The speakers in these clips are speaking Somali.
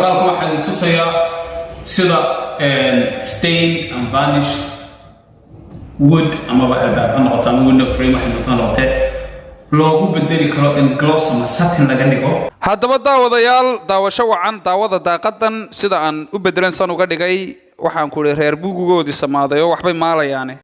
muuqaalka waxaan tusayaa sida stained and varnished wood amaba albaab noqoto ama window frame waxay noqotay loogu bedeli karo in gloss ama satin laga dhigo. haddaba daawadayaal daawasho wacan daawada daaqadan sida aan u bedelan san uga dhigay waxaan ku leeyahay reer buugugoodii samaaday oo waxbay maalayaane.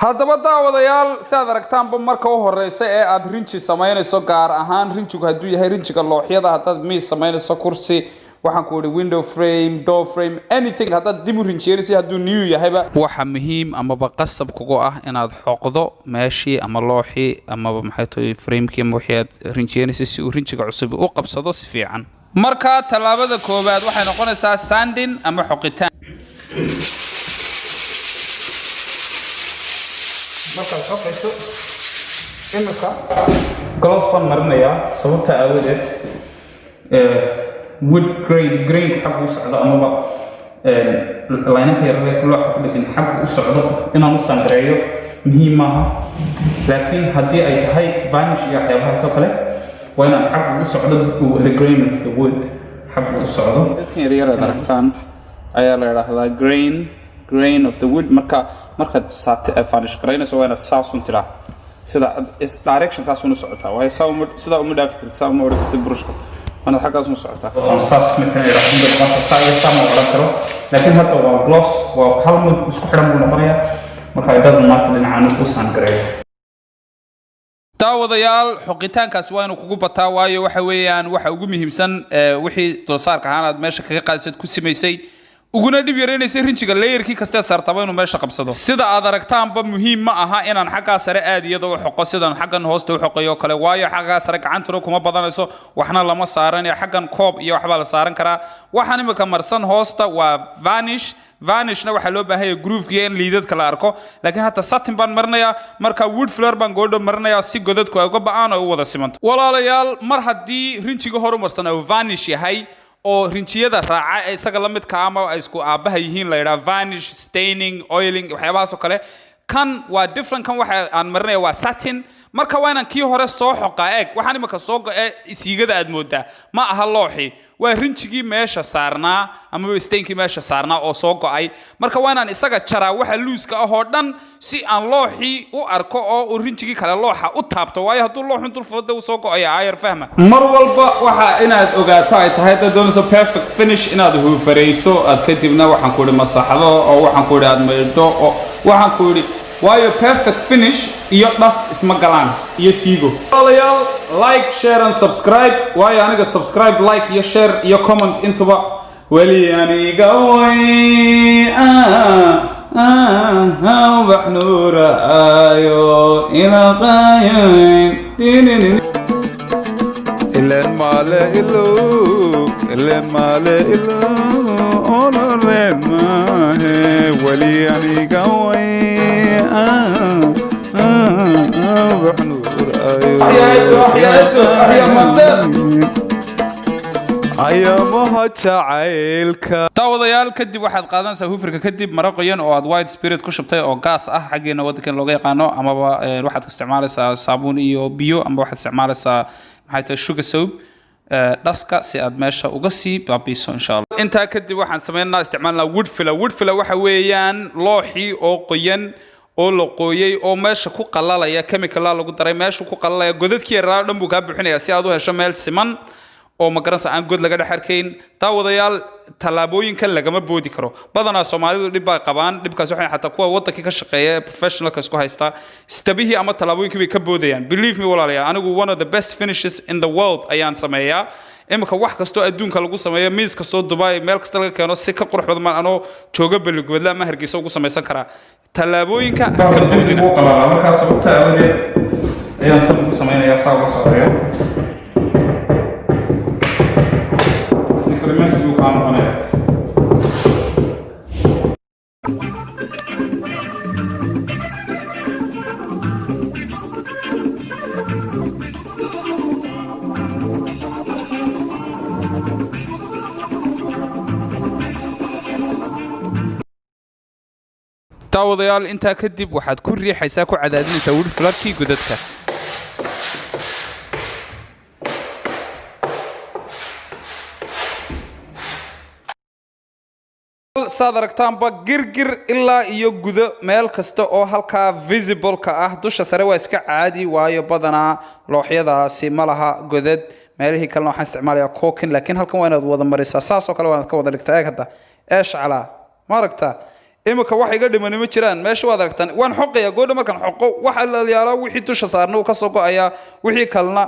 haddaba daawadayaal si aad aragtaanba marka u horeysa ee aad rinji samaynayso gaar ahaan rinjigu hadduu yahay rinjiga looxyada haddaad miis samaynayso kursi waxaan ku idhi window frame door frame anything haddaad dib u rinjiyeynaysa hadduu new yahayba waxa muhiim amaba qasab kugu ah inaad xoqdo meeshii ama looxii amaba maxay tahay framekii ama wixii aad rinjiyeynaysa si uu rinjiga cusub u qabsado si fiican. marka talaabada koowaad waxay noqonaysaa sanding ama xoqitaan. markaad xoqayso imika gloss baan marinayaa sababta aawadeed wood grain xag u socdo amaba laynaka yarada looxa ku dhegin xag u socdo inaan u sangareeyo muhiim maaha laakiin haddii ay tahay varnish iyo waxyaabahaas oo kale waa inaan xag u socdo the grain of the wood xag u socdo. dadkan yaryar aad aragtaan ayaa la yidhaahdaa grain of the wood markaad varnish garaynayso waa inaad saas un tiraa sida directionkaas unu socotaa waayo sidaa uma dhaafi kartid saa uma odhan kartid burushka waana xaggaas unu socotaa saas midkan ma odhan karo laakiin hadda waa gloss waa hal mid isku xidhan buu noqonayaa marka it doesn't matter dhinacaan u sangareeyo. daawadayaal xoqitaankaas waa inuu kugu bataa waayo waxa weeyaan waxa ugu muhiimsan wixii dulsaarka ahaan aad meesha kaga qaadisad ku samaysay uguna dhib yareynaysay rinjiga layerkii kasteed saartaba inuu meesha qabsado. sida aad aragtaanba muhiim ma aha inaan xaggaa sare aad iyada u xoqo sidaan xaggan hoosta u xoqayo kale waayo xaggaa sare gacantuna kuma badanayso waxna lama saaran xaggan koob iyo waxbaa la saaran karaa. waxaan imika marsan hoosta waa vanishna waxaa loo baahan yahay groovkiga in liidadka la arko laakiin hata satin baan marinayaa marka wood flare baan goodho marinayaa si godadku ay uga ba'aan oo u wada simanto. walaalayaal mar haddii rinjiga horumarsan uu vanish yahay oo rinjiyada raaca isaga la midka ama ay isku aabaha yihiin la yiraahdo varnish staining oiling waxyaabahaas oo kale kan waa different kan waxa aan marinaya waa satin marka waa inaan kii hore soo xoqaa eeg waxaan imika soo go'ay isiigada aad moodaa ma aha looxi waa rinjigii meesha saarnaa ama stainkii meesha saarnaa oo soo go'ay marka waa inaan isaga jaraa waxa luuska ah oo dhan si aan looxi u arko oo uu rinjigii kale looxa u taabto waayo hadduu looxu dul fudud uu soo go'ay ayar fahma. mar walba waxa inaad ogaato ay tahay dad doonayso perfect finish inaad huufareyso aad kadibna waxaan ku idhi masaxdo oo waxaan ku idhi aad maydho oo waxaan ku idhi waayo perfect finish iyo dust isma galaan iyo siigo. walaalayaal like share and subscribe waayo aniga subscribe like iyo share iyo comment intuba wali aniga way baxnuura ayo ila qayn ilan male ilo onoren mahe wali aniga way daawadayaal kadib waxaad qaadanaysaa hufirka kadib maro qoyan oo aad white spirit ku shubtay oo gaas ah xaggeena waddankan looga yaqaano amaba waxaad isticmaalaysaa saabuun iyo biyo ama waxaad isticmaalaysaa maxay tahay sugar soap dhaska si aad meesha uga sii baabiiso insha Allah. intaa kadib waxaan sameynaa isticmaalnaa wood filler waxa weeyaan looxii oo qoyan oo la qooyay oo meesha ku qalalaya chemical lagu daray meesha ku qalalaya godadkii yaraa dhan buu ka bixinaya si aad u hesho meel siman oo magaranaysa aan god laga dhaxarkayn. daawadayaal talaabooyinkan lagama boodi karo badanaa Soomaalidu dhib baa qabaan dhibkaas waxay xataa kuwa waddanka ka shaqeeya professional ka isku haysta istabihii ama talaabooyinkii bay ka boodayaan. believe me walaalayaal anigu one of the best finishes in the world ayaan sameeyaa imika wax kasto adduunka lagu sameeyo miis kasto Dubai meel kasta laga keeno si ka qurux badan anoo jooga Beligwedla ama Hargeysa ugu samaysan karaa talaabooyinka ka boodina markaas sababta awadeed ayaan sameeyaa saa uga soo Merci beaucoup. daawadayaal intaa kadib waxaad ku riixaysaa ku cadaadinaysaa wood flarkii godadka. saad aragtaanba girgir ilaa iyo gudo meel kasta oo halkaa visible-ka ah. dusha sare waa iska caadi waayo badanaa looxyadaasi ma laha godad. meelihii kalena waxaan isticmaalayaa cooking, laakiin halkan waa inaad wada marisaa saasoo kale waad ka wada dhigtaa. eeg hadda eesh calaa ma aragtaa imika wax iga dhimani ma jiraan. meesha waad aragtaan waan xoqayaa goodha markaan xoqo waxa la yaalaa wixii dusha saarna uu ka soo go'ayaa, wixii kalena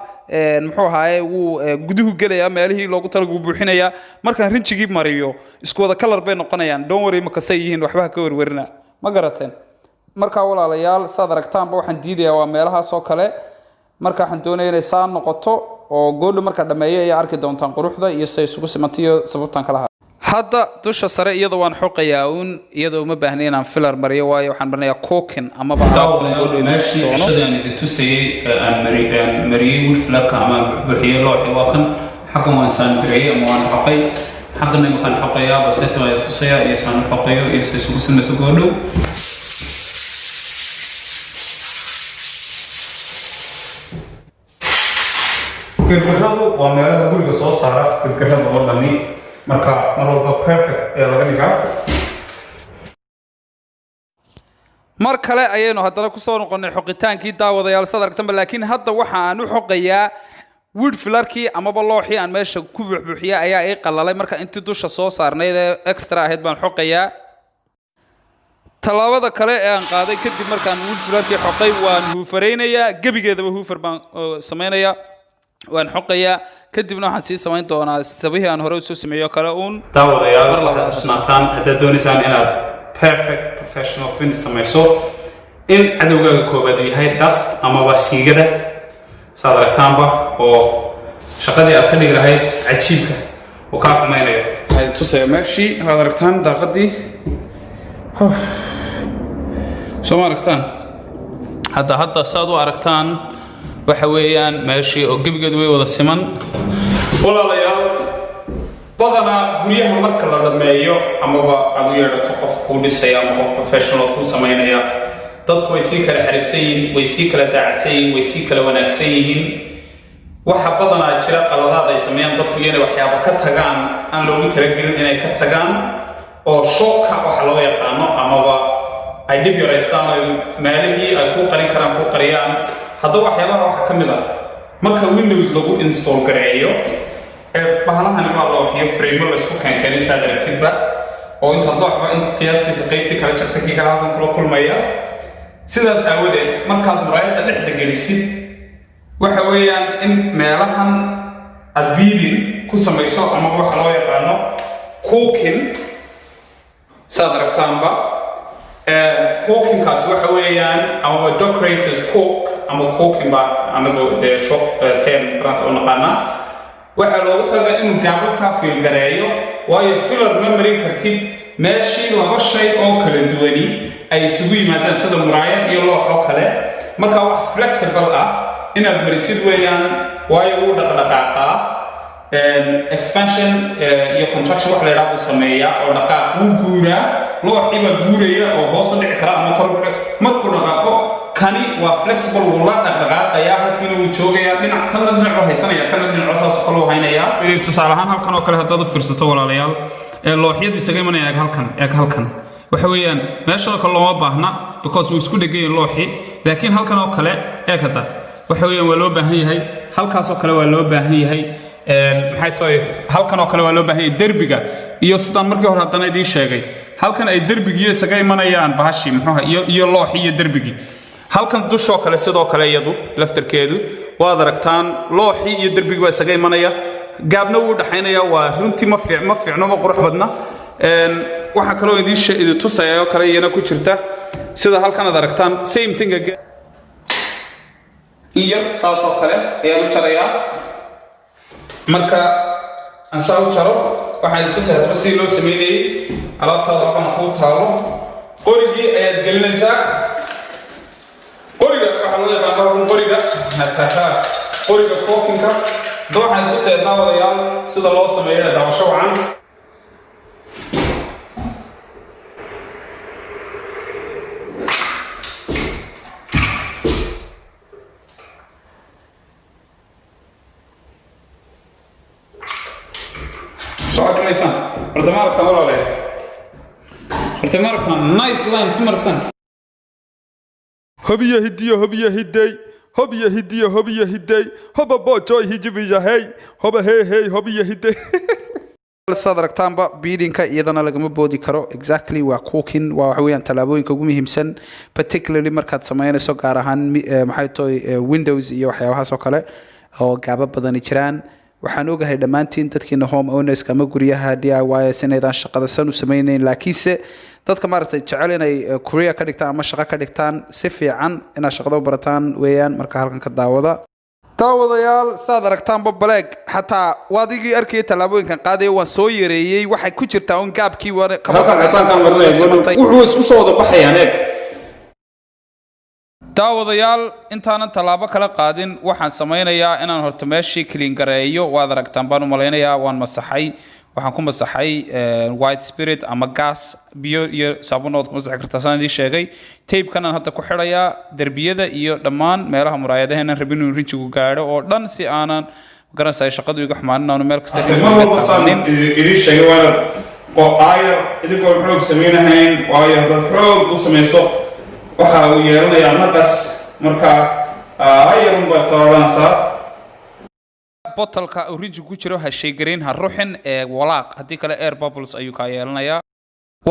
muxuu ahaaye wuu guduhu gelayaa, meelihii loogu talagu buuxinayaa. markaan rinjigii mariyo isku wada kalar bay noqonayaan. don't worry imika say yihiin waxba ka warwarina ma garateen. markaa walaalayaal saad aragtaanba waxaan diidayaa waa meelahaas oo kale. marka waxaan doonayaa inay saa noqoto oo goodha marka dhameeyo ay arki doontaan quruxda iyo say isugu simantiyo sababtan kala hadda dusha sare iyadoo waan xoqayaa uun iyadoo uma baahnayn inaan filar mariyo waayo waxaan marnayaa cooking amaba meeshadaan idin tusayay aan mariyey wood flarka ama buuxiyey looxi waa kan. xaggan waan saandireeyey ama waan xoqay, xaggana imakaan xoqayaa baseeta waan idin tusayaa iyo saan u xoqayo iyo say isugu simayso goodhow. girgiradu waa meelaha guriga soo saara girgirada oo dhami, marka mar walba perfect ee laga dhigaa. mar kale ayaynu haddana ku soo noqonnay xoqitaankii daawadayaal saad aragtanba, laakiin hadda waxa aan u xoqayaa wood flarkii amaba looxii aan meesha ku buuxbuuxiyay ayaa ii qalalay. marka intii dusha soo saarnayd ee extra ahayd baan xoqayaa. tallaabada kale ee aan qaaday kadib markaan wood flarkii xoqay waan huufaraynayaa. gebigeedaba huufar baan samaynayaa, waan xoqayaa. kadibna waxaan sii samayn doonaa sabihii aan hore usoo sameeyo kale uun. daawadayaal waxaad xusnaataan haddaad doonaysaan inaad perfect professional finish samayso in cadowgaaga koobaad uu yahay dust amaba siigada saad aragtaanba oo shaqadii aad ka dhigi lahayd cajiibka oo kaa xumaynayo. waxaad tusaya meeshii waad aragtaan daaqadii soo ma aragtaan. hadda saad u aragtaan waxa weeyaan meeshii oo gebigeedu way wada siman. walaalayaal badanaa guryaha marka la dhameeyo amaba aad u yeedhato qof kuu dhisaya ama qof professional kuu samaynaya, dadku way sii kala xariibsan yihiin, way sii kala daacadsan yihiin, way sii kala wanaagsan yihiin. waxa badanaa jira qaladaad ay sameeyaan dadku inay waxyaabo ka tagaan aan loogu talagelin inay ka tagaan oo shooka waxa loo yaqaano amaba ay dhib yaraystaan oo meelihii ay kuu qarin karaan kuu qariyaan. haddaba waxyaabaha waxaa ka mid ah marka windows lagu install gareeyo bahalahani waa looxiyo frame la isku keenkeenay saad aragtidba oo intaad looxba inta qiyaastiisa qaybtii kala jarta kii kala halkan kula kulmaya. sidaas aawadeed markaad muraayadda dhexda gelisid waxa weeyaan in meelahan aad beading ku samayso ama waxa loo yaqaano cooking saad aragtaanba. cookingkaasi waxa weeyaan ama decorators cook ama cooking ba anagu shop term France oo naqaana. waxaa loogu talagalay inuu gaabo ka fiilgareeyo waayo filar ma marin kartid meeshii laba shay oo kala duwani ay isugu yimaadaan sida muraayad iyo loox oo kale. marka wax flexible ah inaad marisid weeyaan waayo uu dhaqdhaqaaqaa. expansion iyo contraction wax la yidhaahdo sameeyaa oo dhaqaaq uu guuraa. looxii baa guuraya oo hoos u dhici kara ama kor markuu dhaqaaqo. kani waa flexible wuu la dhaqdhaqaaqayaa halkiina wuu joogayaa dhinac kana dhinac u haysanaya kana dhinac saas kale u haynayaa. tusaale ahaan halkan oo kale haddaad u fiirsato walaalayaal looxyadii isaga imanaya halkan waxa weeyaan meesha kale looma baahna because wuu isku dhegan yahay looxii, laakiin halkan oo kale hadda waxa weeyaan waa loo baahan yahay. halkaas oo kale waa loo baahan yahay. maxay tahay halkan oo kale waa loo baahan yahay derbiga iyo sidaan markii hore haddana idiin sheegay halkan ay derbigii isaga imanayaan bahashi muxuu iyo looxii iyo derbigii. halkan dushoo kale sidoo kale iyadu laftarkeedu waad aragtaan looxii iyo derbigii baa isaga imanaya. gaabna wuu dhaxaynaya waa runtii ma fiicno ma qurux badna. waxaa kaloo idin tusaya oo kale iyana ku jirta sida halkan aad aragtaan same thing again. iyo saas oo kale ayaa u jarayaa. marka aan saa u jaro waxaan idin tusaya si loo sameeyay alaabtaada halkan ku taalo. qorigii ayaad gelinaysaa. qoriga waxa loo yaqaan qoriga cookinka. waxaan idin tusaya daawadayaal sida loo sameeyo daawasho wacan. soo arkaysan horta ma aragtaan walaalahay horta ma aragtaan nice lines ma aragtaan hobiya hidiyo hobiya hiday hobiya hidiyo hobiya hiday hoba bojoy hijibiya hey hoba hey hey hobiya hiday saad aragtaanba beadingka iyadana lagama boodi karo exactly waa cooking waa waxa weeyaan talaabooyinka ugu muhiimsan particularly markaad sameynayso gaar ahaan maxay tahay windows iyo waxyaabahaas oo kale oo gaaba badan jiraan waxaan ogahay dhammaantiin dadkiina home owners ama guryaha DIY inaydaan shaqada san u sameeyeen laakiinse dadka maaragtay jecel inay career ka dhigtaan ama shaqo ka dhigtaan si fiican inaad shaqada u barataan weeyaan marka halkan ka daawadayaal saad aragtaanba baleeg xataa waadigii arkay talaabooyinkan qaaday waan soo yareeyay waxay ku jirtaa un gaabkii kama sareysan wuxuu isku soo wada baxayaan daawadayaal intaanan tallaabo kala qaadin waxaan sameynayaa inaan horta meeshii clean gareeyo waad aragtaan baan u malaynayaa waan masaxay waxaan ku masaxay white spirit ama gas biyo iyo saabunood ku masaxi kartaa saan idin sheegay tape-kan aan hadda ku xidhayaa derbiyada iyo dhammaan meelaha muraayadaheena rabin inuu rinjigu gaadho oo dhan si aanan garanaysaa shaqadu iga xumaanin aanu meel kasta idin sheegay waana oo aayar idinkoo xoog sameynahayn waayo dad xoog u samayso waxa uu yeelanayaa naqas marka aayar unbaad soo odhanaysaa botalka uu rinjigu ku jiro ha sheegareyn ha ruxin walaaq haddii kale air bubbles ayuu kaa yeelanayaa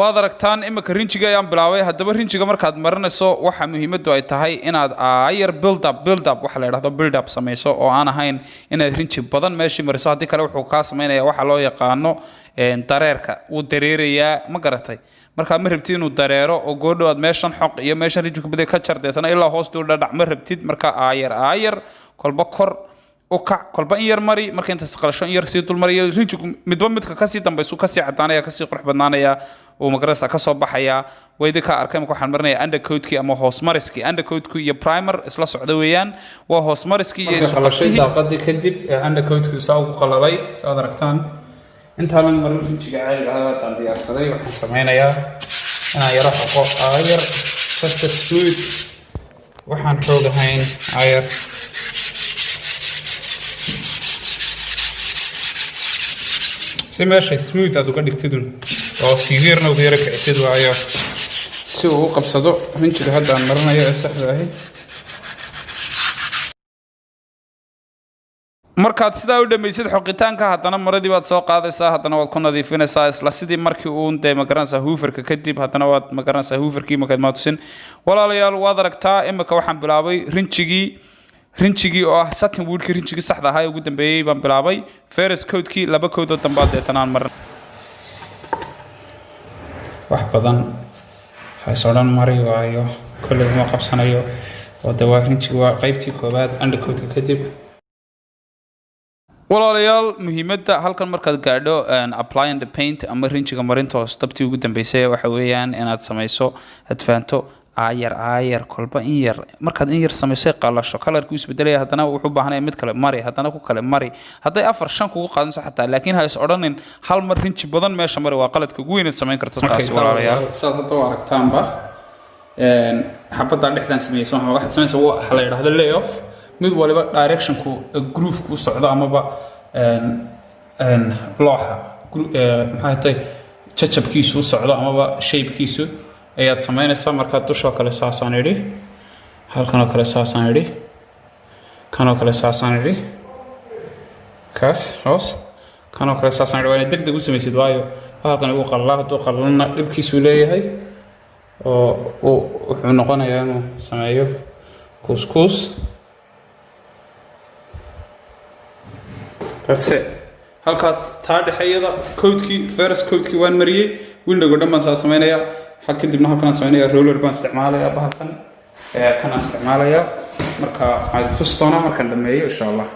waad aragtaan imika rinjiga ayaan bilaabay haddaba rinjiga markaad marinayso waxa muhiimaddu ay tahay inaad aayar build up waxa la yidhahdo build up samayso oo aan ahayn inaad rinji badan meeshii mariso haddii kale wuxuu kaa samaynayaa waxa loo yaqaano dareerka wuu dareerayaa ma garatay markaa ma rabtid inuu dareero oo goodhow aad meeshan xoq iyo meeshan rinjiga baday ka jardeysana ilaa hoostuu dhadhac ma rabtid markaa aayar kolba kor ukac kolba in yar mari marka intaas qalasho in yar sii dul mariyo rinjigu midba midka kasii dambaysu kasii cadaanaya kasii qurux badnaanaya oo magarasa ka soo baxaya waydi ka arkay marka waxaan marnaya undercoat-kii ama hoosmariskii undercoat-ku iyo primer isla socda weeyaan waa hoosmariskii iyo isqabtihii daaqadii kadib undercoat-ku saa ugu qalalay saad aragtaan intaanan marin rinjiga caadiga ah waan diyaarsaday waxaan sameynayaa inaan yaro xoqo aayar just smooth waxaan xoog ahayn aayar si meesha smooth aad uga dhigtidun oo siviirna uga yara kicisid waayo si uu u qabsado rinjiga hadda aan marinayo ee saxda ahi markaad sidaa u dhamaysid xoqitaanka haddana maradii baad soo qaadaysaa haddana waad ku nadiifinaysaa isla sidii markii uun dee magaranaysaa hooverka kadib haddana waad magaranaysaa hooverkii markaad maatusin walaalayaal waad aragtaa imika waxaan bilaabay rinjigii oo ah satin woodkii rinjigii saxda ahaa ee ugu dambeeyey baan bilaabay ferris coatkii laba koodoo dambaad deetan aan marin wax badan waxays odhan mari waayo kolley uma qabsanayo oo dee waa rinjigi waa qaybtii koowaad undercoatka kadib walaalayaal muhiimadda halkan markaad gaadho applying the paint ama rinjiga marinta hoos dabtii ugu dambeysay waxa weeyaan inaad samayso adfaanto aayar kolba in yar markaad in yar samaysay qalasho kalarkii isbedelaya haddana wuxuu u baahanaya mid kale mari haddana ku kale mari hadday 4-5 kugu qaadanso xataa laakiin ha is odhanin hal mar rinji badan meesha mari waa qaladka ugu weyn samayn karto taas walaalayaal saad hadda u aragtaanba xabadda dhexdan sameeyso waxaad samaysaa waxa la yidhaahdo layoff mid waliba directionku groove-ku u socdo amaba looxa maxay tahay jajabkiisu u socdo amaba shapekiisu ayaad samaynaysaa markaad dushoo kale saasaan idhi halkanoo kale saasaan idhi kanoo kale saasaan idhi kaas hoos kanoo kale saasaan idhi waa inaad deg deg u samaysid waayo halkan igu qalala hadduu qalalana dhibkiisuu leeyahay oo wuxuu noqonayaa inuu sameeyo kuuskuus that's it halkaad taa dhexeeyada coatkii ferris coatkii waan mariyey windowga dhan baan saa samaynayaa kadibna halkan sameynaya roller baan isticmaalayaa bahalkan kana isticmaalayaa marka waxaan tusi doonaa markaan dhameeyo insha Allah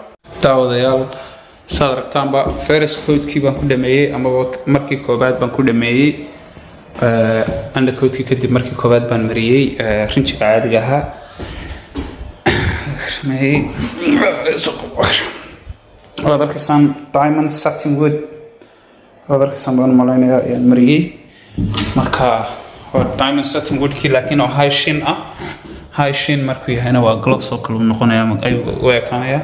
daawadayaal saad aragtaanba ferris coatkii baan ku dhameeyey ama markii koobaad baan ku dhameeyey undercoatkii kadib markii koobaad baan mariyey rinjiga caadiga ahaa waad arkaysaan diamond satin wood waad arkaysaan baan malaynayaa ayaan mariyey marka diamond satin woodkii laakiin oo high shin markuu yahayna waa gloss oo kale noqonaya ayuu u ekaanaya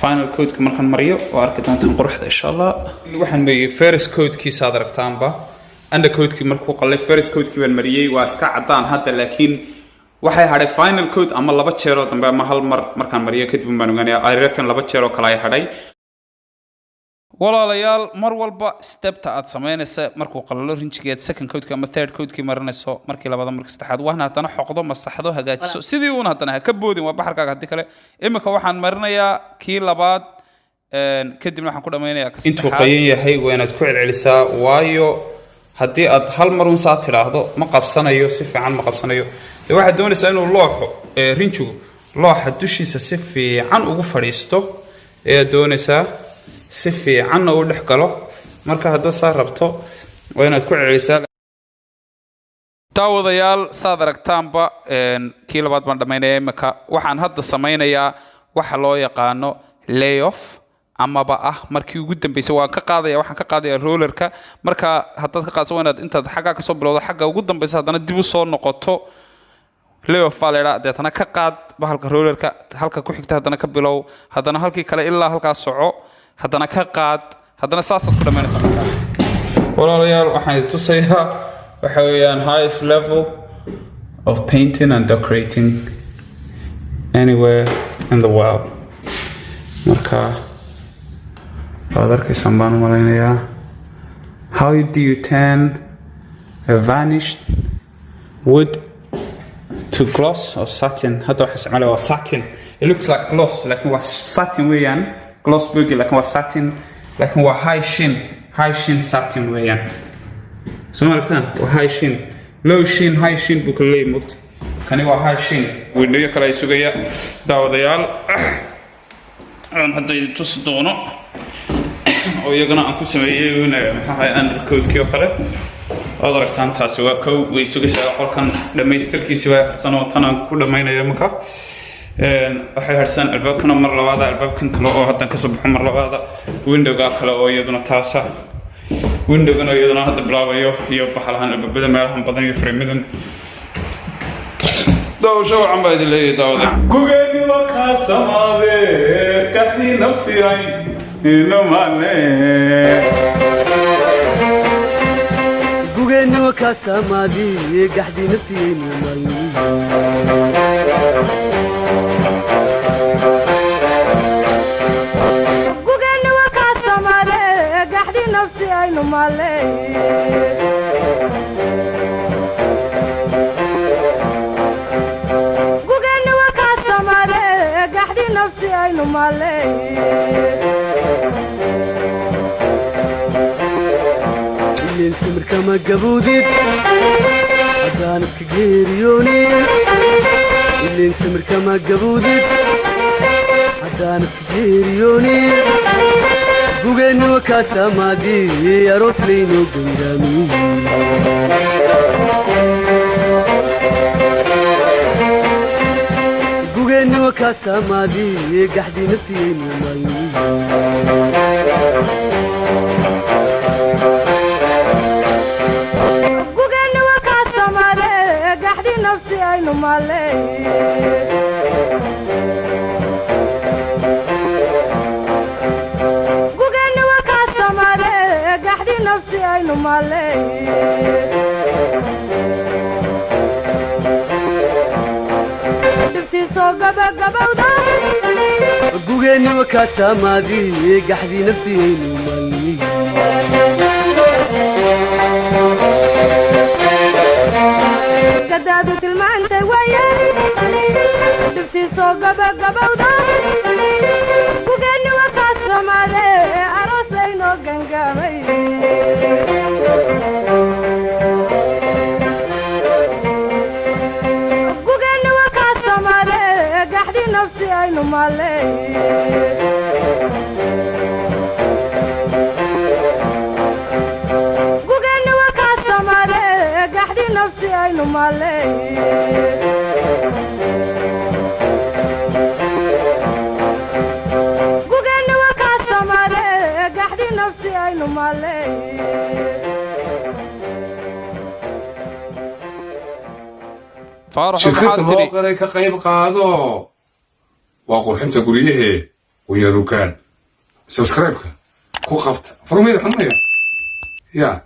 final code markaan mariyo waa arki doontaan quruxda insha Allah waxaan mariyay first code kiisa aad aragtaanba under code markuu qalay first code baan mariyay waa iska cadaan hadda laakiin waxay hadhay final code ama laba jeer oo dambe ama hal mar markaan mariyo kadib baan ogaanayaa ay reerkan laba jeer oo kale ay hadhay walaalayaal mar walba stepta aad sameynaysa markuu qalalo rinjigeed second code ama third code marinayso markii labada markii saddexaad waxna hadana xoqdo masaxdo hagaajiso sidii uun hadana ka boodin waa baxarkaaga hadii kale imika waxaan marinayaa kii labaad kadibna waxaan ku dhameynayaa intuu qayan yahay waa inaad ku celcelisaa waayo haddii aad hal mar uun saa tiraahdo ma qabsanayo si fiican ma qabsanayo waxaad doonaysaa inuu looxo rinjigu looxa dushiisa si fiican ugu fadhiisto ee doonaysaa si fiican oo dhex galo marka hadda saa rabto waa inaad ku celisaa daawadayaal saad aragtaanba kii labaad baan dhameynaya imika waxaan hadda sameynayaa waxa loo yaqaano layoff amaba markii ugu dambeysay waxaan ka qaadaya rollerka marka haddaad ka qaadso inaad intaad xagga ka soo bilowdo xagga ugu dambeysay haddana dib u soo noqoto layoff baa deetana ka qaad bahalka rollerka halka ku xigta haddana ka bilow haddana halkii kale ilaa halkaas soco haddana ka qaad haddana saasaad ku dhammaynaysaa walaalayaal waxaan tusayaa waxa weeyaan highest level of painting and decorating anywhere in the world marka waad arkaysaan baan u malaynayaa how do you turn a vanished wood to gloss or satin hadda waxa isticmaalaya waa satin it looks like gloss laakiin waa satin weeyaan gloss burger لكن هو satin لكن هو high sheen satin ويان سمع لكتان هو high sheen low sheen high sheen بكلي مكت كان هو high sheen ونيجي كلا يسوقيا داوديال أنا هذا يتصدونه أو يجنا أنكو سميه هنا هاي under code كيو كله هذا لكتان تاسوا كو ويسوقي سأقول كان لما يستركي سوا سنة تنا كل ما ينامك waxay harsan albaabkana mar labaad albaabkan kale oo hadda ka soo baxo mar labaad windowga kale oo iyaduna taasa windowgana iyaduna hadda bilaabayo iyo baxalahan albaabada meelahan badan iyo fariimadan dawsha waxaan baa idin leeyahay daawada gugeeni waa ka samaade kahdi nafsi ay ino male gugeeni waa ka samaade kahdi nafsi ay ino male no male gugani wa ka samare gahdi nafsi ay no male ilin simir kama gabudid hadan ka geeriyoni ilin simir kama gabudid hadan ka geeriyoni gugani wa ka samadi aroos leyno gangami gugani wa ka samadi gahdi nafsi ayno mali gugani wa ka samade gahdi nafsi ayno mali nafsi ayno male dibti soo gabagabawda gugani wa ka samadi gahdi nafsi ayno male gadaadu tilmaantay waya dibti soo gabagabawda gugani wa ka samade aroos layno gangamay gugani wa ka samade gahdi nafsi ayno male gugani wa ka samade gahdi nafsi ayno male gugani wa ka samade gahdi nafsi ayno male faarax shirkadda mooqaray ka qayb qaado waa qurxinta guryahe ويا روكان سبسكرايبك كو خفت فرمي الحمية يا